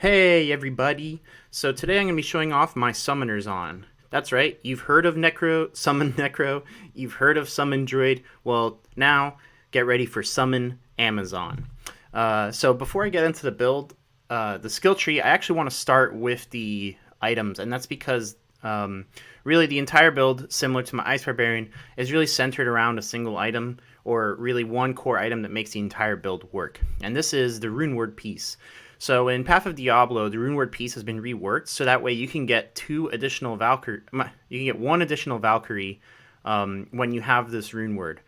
Hey everybody! So today I'm going to be showing off my summoners on. That's right, you've heard of Necro, Summon Necro, you've heard of Summon Druid. Well, now get ready for Summon Amazon. So before I get into the build, the skill tree, I actually want to start with the items, and that's because really the entire build, similar to my Ice Barbarian, is really centered around a single item, or really one core item that makes the entire build work. And this is the Rune Word piece. So in Path of Diablo, the Rune Word piece has been reworked, so that way you can get two additional Valkyrie. You can get one additional Valkyrie when you have this Rune Word.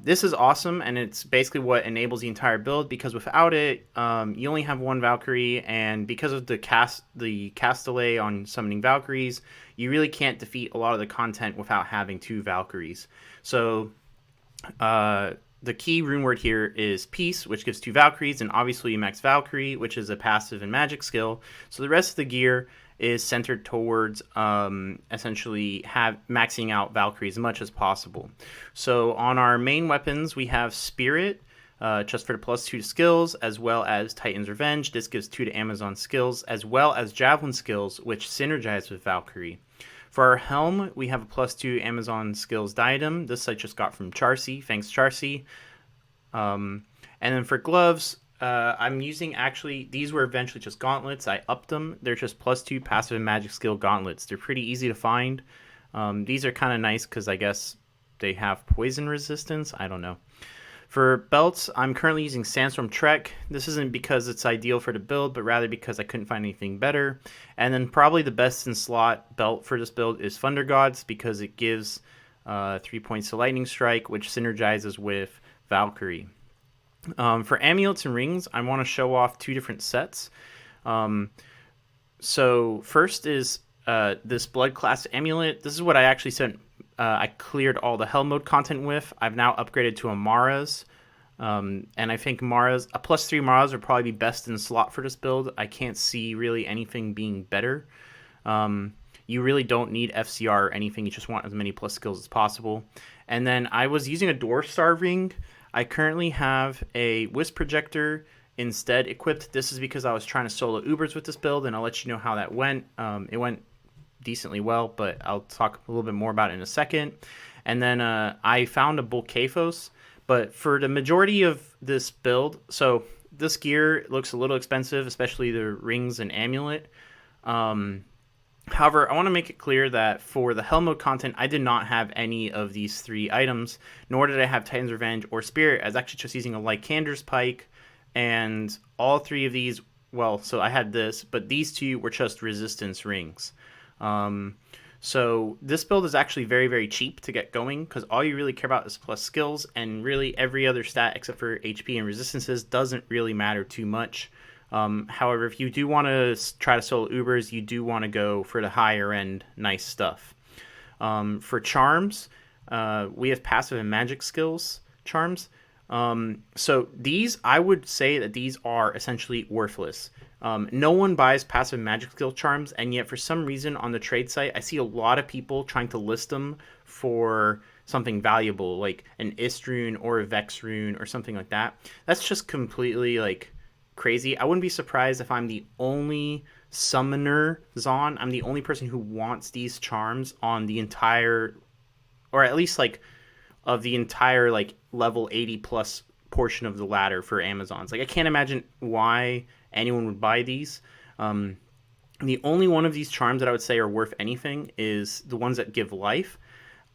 This is awesome, and it's basically what enables the entire build. Because without it, you only have one Valkyrie, and because of the cast delay on summoning Valkyries, you really can't defeat a lot of the content without having two Valkyries. So the key rune word here is Peace, which gives two Valkyries, and obviously Max Valkyrie, which is a passive and magic skill. So the rest of the gear is centered towards essentially maxing out Valkyrie as much as possible. So on our main weapons, we have Spirit, just for the +2 to skills, as well as Titan's Revenge. This gives 2 to Amazon skills, as well as Javelin skills, which synergize with Valkyrie. For our helm, we have a +2 Amazon skills diadem. This I just got from Charcy. Thanks, Charcy. And then for gloves, I'm using these were eventually just gauntlets. I upped them. They're just +2 passive and magic skill gauntlets. They're pretty easy to find. These are kind of nice because I guess they have poison resistance. I don't know. For belts, I'm currently using Sandstorm Trek. This isn't because it's ideal for the build, but rather because I couldn't find anything better. And then probably the best in slot belt for this build is Thunder Gods, because it gives 3 points to Lightning Strike, which synergizes with Valkyrie. For amulets and rings, I want to show off two different sets. So first is this Blood Class Amulet. This is what I actually sent. I cleared all the Hell Mode content with. I've now upgraded to a Mara's. And I think Mara's, a +3 Mara's would probably be best in slot for this build. I can't see really anything being better. You really don't need FCR or anything. You just want as many plus skills as possible. And then I was using a Dwarf Star ring. I currently have a Wisp Projector instead equipped. This is because I was trying to solo Ubers with this build, and I'll let you know how that went. It went decently well, but I'll talk a little bit more about it in a second. And then I found a Bulkaphos, but for the majority of this build, so this gear looks a little expensive, especially the rings and amulet. However, I want to make it clear that for the Hell Mode content, I did not have any of these three items, nor did I have Titan's Revenge or Spirit. I was actually just using a Lycander's Pike, and all three of these, well, so I had this, but these two were just resistance rings. So this build is actually very, very cheap to get going, because all you really care about is plus skills, and really every other stat except for HP and resistances doesn't really matter too much. However, if you do want to try to solo Ubers, you do want to go for the higher end nice stuff. For charms, we have passive and magic skills charms. So these, I would say that these are essentially worthless. No one buys passive magic skill charms, and yet for some reason on the trade site, I see a lot of people trying to list them for something valuable, like an Ist rune or a Vex rune or something like that. That's just completely like crazy. I wouldn't be surprised if I'm the only summoner Zon. I'm the only person who wants these charms on the entire, or at least like of the entire like level 80 plus portion of the ladder for Amazons. Like I can't imagine why anyone would buy these. The only one of these charms that I would say are worth anything is the ones that give life.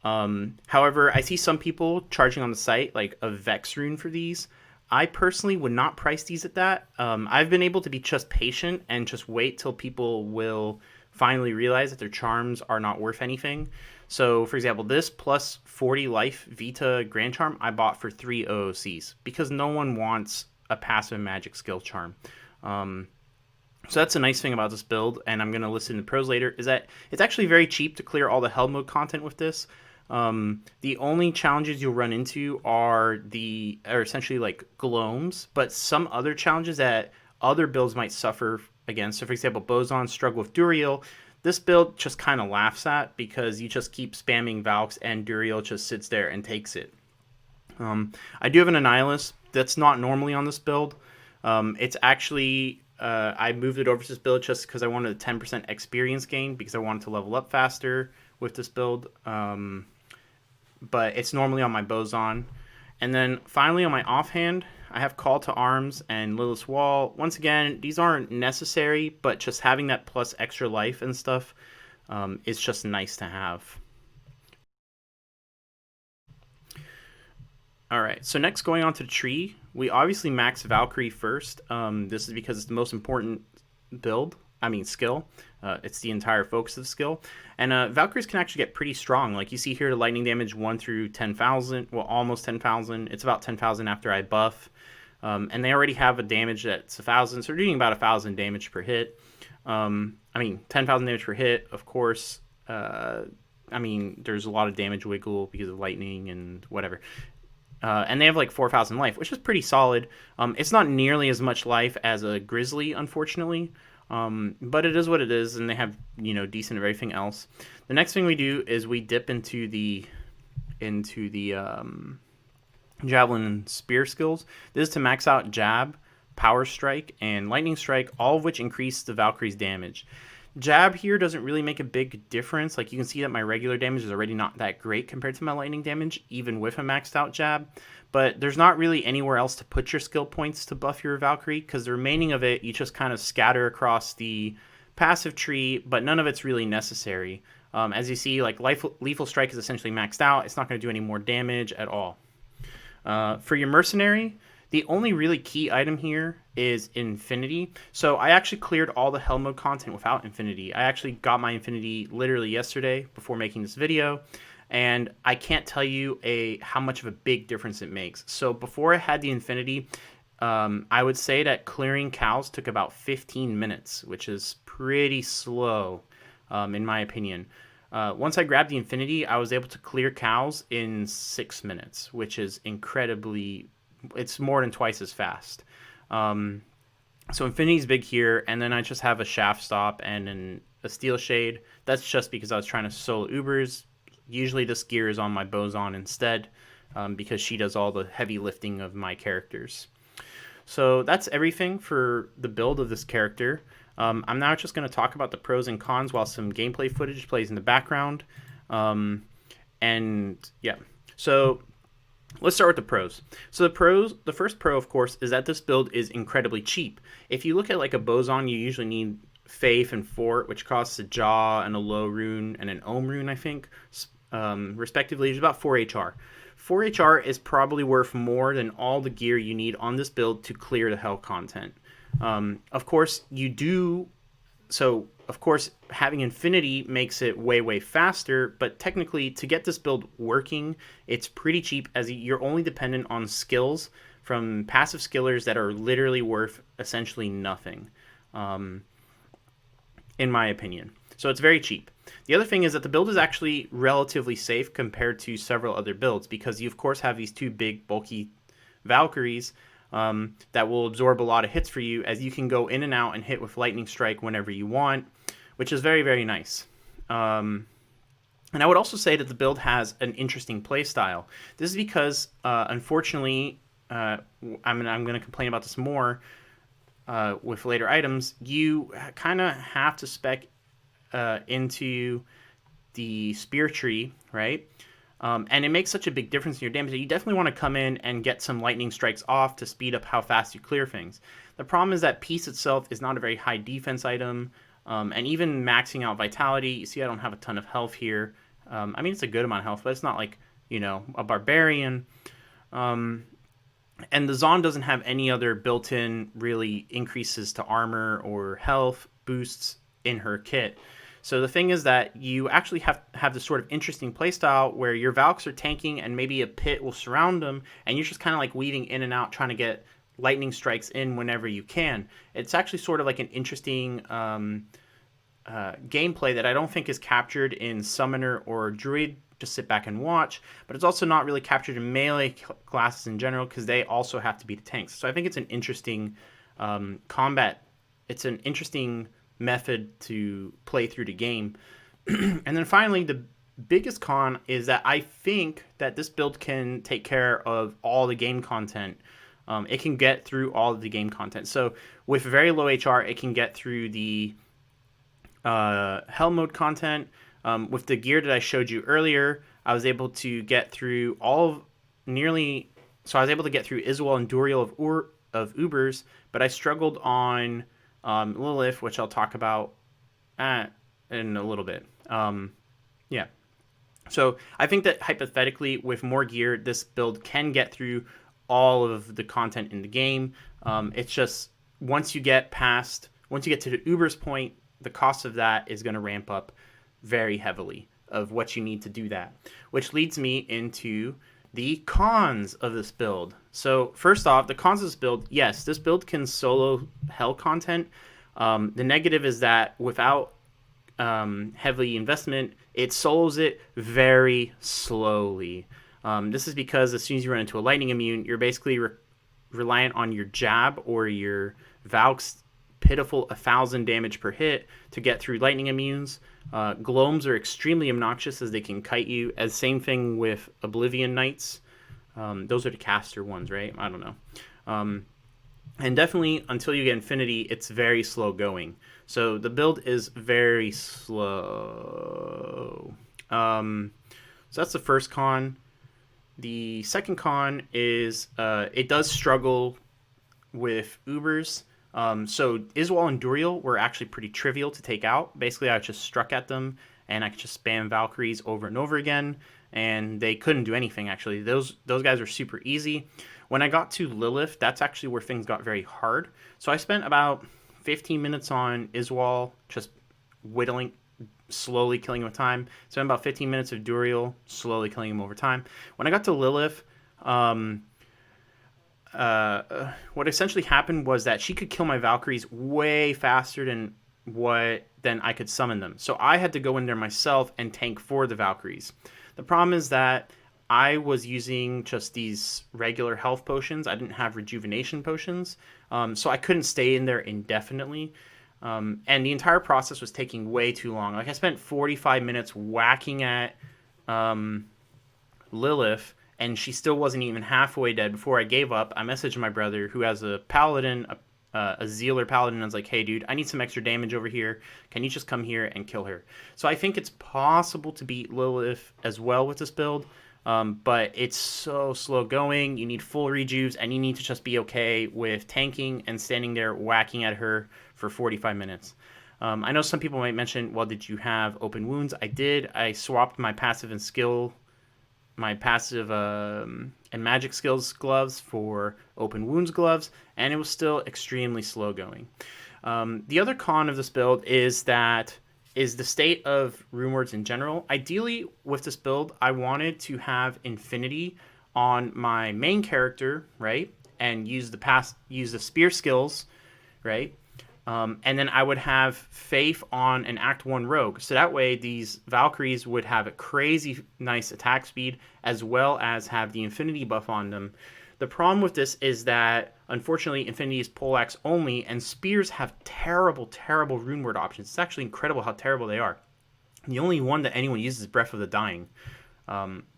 However, I see some people charging on the site like a Vex rune for these. I personally would not price these at that. I've been able to be just patient and just wait till people will finally realize that their charms are not worth anything. So, for example, this plus 40 life Vita Grand Charm I bought for 3 OOCs because no one wants a passive magic skill charm. So that's a nice thing about this build, and I'm going to listen to pros later, is that it's actually very cheap to clear all the Hell Mode content with this. The only challenges you'll run into are essentially like gloams, but some other challenges that other builds might suffer against. So for example, Bozon's struggle with Duriel, this build just kind of laughs at because you just keep spamming Valks and Duriel just sits there and takes it. I do have an Annihilus that's not normally on this build. It's actually I moved it over to this build just because I wanted a 10% experience gain because I wanted to level up faster with this build. But it's normally on my Boson. And then finally on my offhand, I have Call to Arms and Lilith's Wall. Once again, these aren't necessary, but just having that plus extra life and stuff is just nice to have. All right, so next going on to the tree, we obviously max Valkyrie first. This is because it's the most important skill. It's the entire focus of skill. And Valkyries can actually get pretty strong. Like you see here, the lightning damage 1 through 10,000, well, almost 10,000. It's about 10,000 after I buff. And they already have a damage that's 1,000, so they're doing about 1,000 damage per hit. 10,000 damage per hit, of course. There's a lot of damage wiggle because of lightning and whatever. And they have like 4,000 life, which is pretty solid. It's not nearly as much life as a Grizzly, unfortunately. But it is what it is, and they have, decent everything else. The next thing we do is we dip into the javelin and spear skills. This is to max out jab, power strike, and lightning strike, all of which increase the Valkyrie's damage. Jab here doesn't really make a big difference. Like you can see that my regular damage is already not that great compared to my lightning damage, even with a maxed out jab. But there's not really anywhere else to put your skill points to buff your Valkyrie, because the remaining of it, you just kind of scatter across the passive tree, but none of it's really necessary. As you see, like Lethal Strike is essentially maxed out. It's not going to do any more damage at all. For your Mercenary, the only really key item here is Infinity. So I actually cleared all the Hell Mode content without Infinity. I actually got my Infinity literally yesterday before making this video, and I can't tell you how much of a big difference it makes. So before I had the Infinity, I would say that clearing cows took about 15 minutes, which is pretty slow, in my opinion. Once I grabbed the Infinity, I was able to clear cows in 6 minutes, which is it's more than twice as fast. So Infinity's big here, and then I just have a Shaft Stop and a Steel Shade. That's just because I was trying to solo Ubers. Usually this gear is on my Boson instead, because she does all the heavy lifting of my characters. So that's everything for the build of this character. I'm now just going to talk about the pros and cons while some gameplay footage plays in the background. So let's start with the pros. So the first pro, of course, is that this build is incredibly cheap. If you look at like a Boson, you usually need Faith and Fort, which costs a Jaw and a Low rune and an Ohm rune, I think, respectively. It's about 4 HR. 4 HR is probably worth more than all the gear you need on this build to clear the Hell content. Of course, having Infinity makes it way, way faster, but technically, to get this build working, it's pretty cheap, as you're only dependent on skills from passive skillers that are literally worth essentially nothing, in my opinion. So it's very cheap. The other thing is that the build is actually relatively safe compared to several other builds, because you, of course, have these two big, bulky Valkyries that will absorb a lot of hits for you, as you can go in and out and hit with Lightning Strike whenever you want, which is very, very nice. And I would also say that the build has an interesting playstyle. This is because, unfortunately, I'm going to complain about this more with later items. You kind of have to spec into the spear tree, right? And it makes such a big difference in your damage that you definitely want to come in and get some lightning strikes off to speed up how fast you clear things. The problem is that Peace itself is not a very high defense item, and even maxing out Vitality, you see I don't have a ton of health here. It's a good amount of health, but it's not like, a barbarian. And the Zon doesn't have any other built-in really increases to armor or health boosts in her kit. So the thing is that you actually have this sort of interesting playstyle where your Valks are tanking and maybe a pit will surround them, and you're just kind of like weaving in and out trying to get lightning strikes in whenever you can. It's actually sort of like an interesting gameplay that I don't think is captured in Summoner or Druid. Just sit back and watch, but it's also not really captured in melee classes in general, because they also have to be the tanks. So I think it's an interesting combat. It's an interesting method to play through the game. And then finally, the biggest con is that I think that this build can take care of all the game content. It can get through all of the game content. So with very low HR, it can get through the hell mode content. With the gear that I showed you earlier, I was able to get through so I was able to get through Iswell and Duriel of Ubers, but I struggled on Lilith, which I'll talk about in a little bit. Yeah. So I think that hypothetically, with more gear, this build can get through all of the content in the game. It's just once you get to the Uber's point, the cost of that is going to ramp up very heavily of what you need to do that, which leads me into the cons of this build. So first off, the cons of this build, yes, this build can solo hell content. The negative is that without heavy investment, it solos it very slowly. This is because as soon as you run into a lightning immune, you're basically reliant on your jab or your Valk's pitiful 1,000 damage per hit to get through lightning immunes. Gloams are extremely obnoxious as they can kite you. As same thing with Oblivion Knights. Those are the caster ones, right? I don't know. And definitely until you get Infinity, it's very slow going. So the build is very slow. So that's the first con. The second con is it does struggle with Ubers. So Iswell and Duriel were actually pretty trivial to take out. Basically, I just struck at them, and I could just spam Valkyries over and over again, and they couldn't do anything, actually. Those guys are super easy. When I got to Lilith, that's actually where things got very hard. So I spent about 15 minutes on Iswell, just slowly killing him with time. Spent about 15 minutes of Duriel, slowly killing him over time. When I got to Lilith, what essentially happened was that she could kill my Valkyries way faster than I could summon them. So I had to go in there myself and tank for the Valkyries. The problem is that I was using just these regular health potions. I didn't have rejuvenation potions, so I couldn't stay in there indefinitely. And the entire process was taking way too long. Like I spent 45 minutes whacking at Lilith, and she still wasn't even halfway dead before I gave up. I messaged my brother, who has a paladin, a Zealer paladin, and I was like, hey, dude, I need some extra damage over here. Can you just come here and kill her? So I think it's possible to beat Lilith as well with this build, but it's so slow going. You need full rejuves, and you need to just be okay with tanking and standing there whacking at her for 45 minutes. I know some people might mention, well, did you have open wounds? I did. I swapped my passive and magic skills gloves for open wounds gloves, and it was still extremely slow going. The other con of this build is the state of rune words in general. Ideally, with this build, I wanted to have Infinity on my main character, right, and use the spear skills, right. And then I would have Faith on an Act 1 rogue. So that way these Valkyries would have a crazy nice attack speed as well as have the Infinity buff on them. The problem with this is that, unfortunately, Infinity is poleaxe only, and Spears have terrible, terrible rune word options. It's actually incredible how terrible they are. The only one that anyone uses is Breath of the Dying.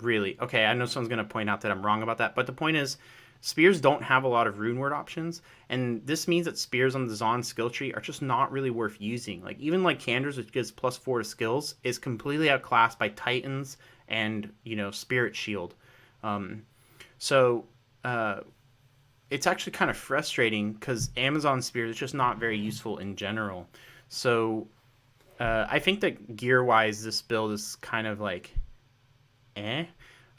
Really. Okay, I know someone's going to point out that I'm wrong about that, but the point is, Spears don't have a lot of rune word options, and this means that Spears on the Zon skill tree are just not really worth using. Like, even like Canders, which gives +4 to skills, is completely outclassed by Titans and, Spirit Shield. It's actually kind of frustrating because Amazon Spears is just not very useful in general. So I think that gear-wise, this build is kind of like, eh.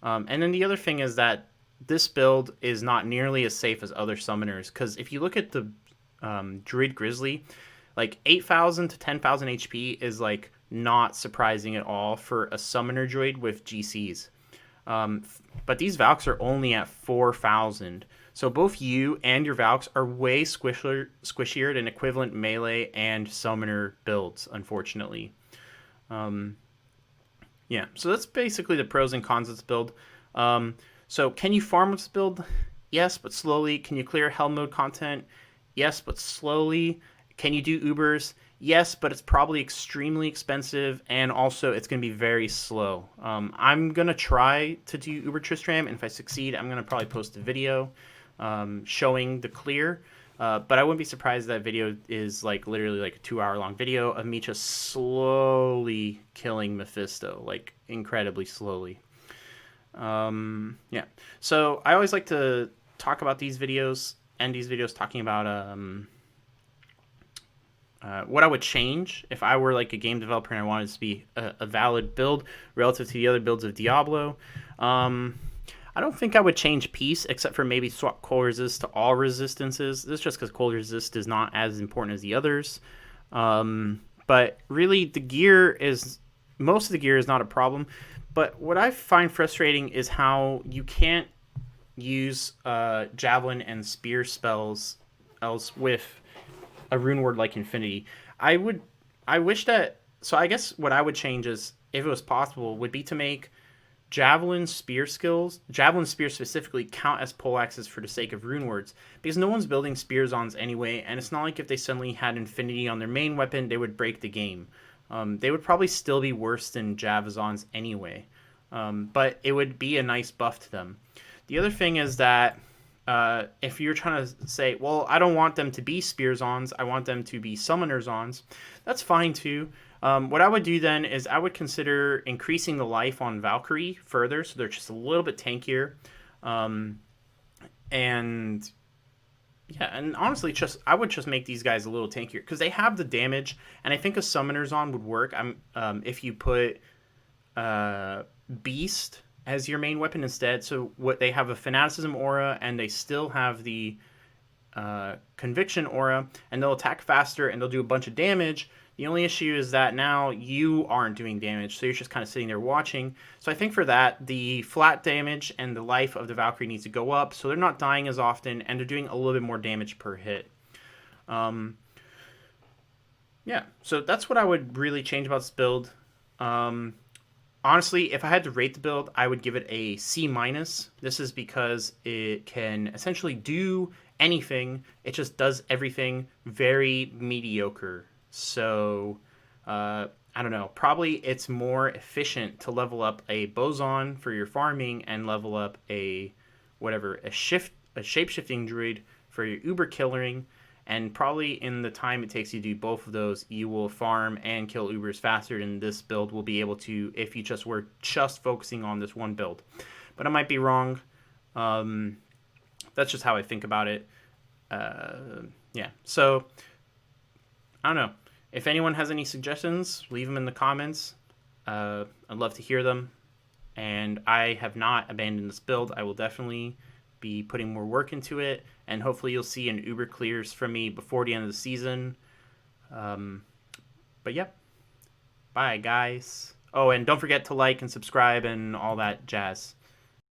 And then the other thing is that this build is not nearly as safe as other summoners, because if you look at the Druid Grizzly, like 8,000 to 10,000 HP is like not surprising at all for a summoner druid with GCs. But these Valks are only at 4,000. So both you and your Valks are way squishier than equivalent melee and summoner builds, unfortunately. Yeah, so that's basically the pros and cons of this build. So can you farm with this build? Yes, but slowly. Can you clear hell mode content? Yes, but slowly. Can you do Ubers? Yes, but it's probably extremely expensive, and also it's going to be very slow. I'm going to try to do Uber Tristram, and if I succeed, I'm going to probably post a video. showing the clear. But I wouldn't be surprised that video is like literally like a 2 hour long video of me just slowly killing Mephisto, like incredibly slowly. Yeah. So I always like to talk about these videos, end these videos talking about what I would change if I were like a game developer and I wanted it to be a valid build relative to the other builds of Diablo. I don't think I would change peace, except for maybe swap cold resist to all resistances. This is just because cold resist is not as important as the others. But really, the gear is most of the gear is not a problem. But what I find frustrating is how you can't use javelin and spear spells else with a rune word like Infinity. I wish that. So I guess what I would change is, if it was possible, would be to make javelin spear specifically, count as poleaxes for the sake of rune words, because no one's building spears ons anyway, and it's not like if they suddenly had Infinity on their main weapon, they would break the game. They would probably still be worse than Javazons anyway, but it would be a nice buff to them. The other thing is that if you're trying to say, well, I don't want them to be Spears-ons, I want them to be Summoners-ons, that's fine too. What I would do then is I would consider increasing the life on Valkyrie further, so they're just a little bit tankier. And yeah, and honestly, I would just make these guys a little tankier because they have the damage, and I think a Summoners on would work. If you put Beast as your main weapon instead, so what they have a Fanaticism aura, and they still have the Conviction aura, and they'll attack faster and they'll do a bunch of damage. The only issue is that now you aren't doing damage, so you're just kind of sitting there watching. So I think for that, the flat damage and the life of the Valkyrie needs to go up, so they're not dying as often, and they're doing a little bit more damage per hit. Yeah, so that's what I would really change about this build. Honestly, if I had to rate the build, I would give it a C-. This is because it can essentially do anything. It just does everything very mediocre. So, I don't know. Probably it's more efficient to level up a Boson for your farming and level up a shape-shifting druid for your uber killering. And probably in the time it takes you to do both of those, you will farm and kill ubers faster than this build will be able to if you just were just focusing on this one build. But I might be wrong. That's just how I think about it. Yeah. So I don't know. If anyone has any suggestions, leave them in the comments. I'd love to hear them. And I have not abandoned this build. I will definitely be putting more work into it. And hopefully you'll see an Uber clears from me before the end of the season. But yep. Bye, guys. Oh, and don't forget to like and subscribe and all that jazz.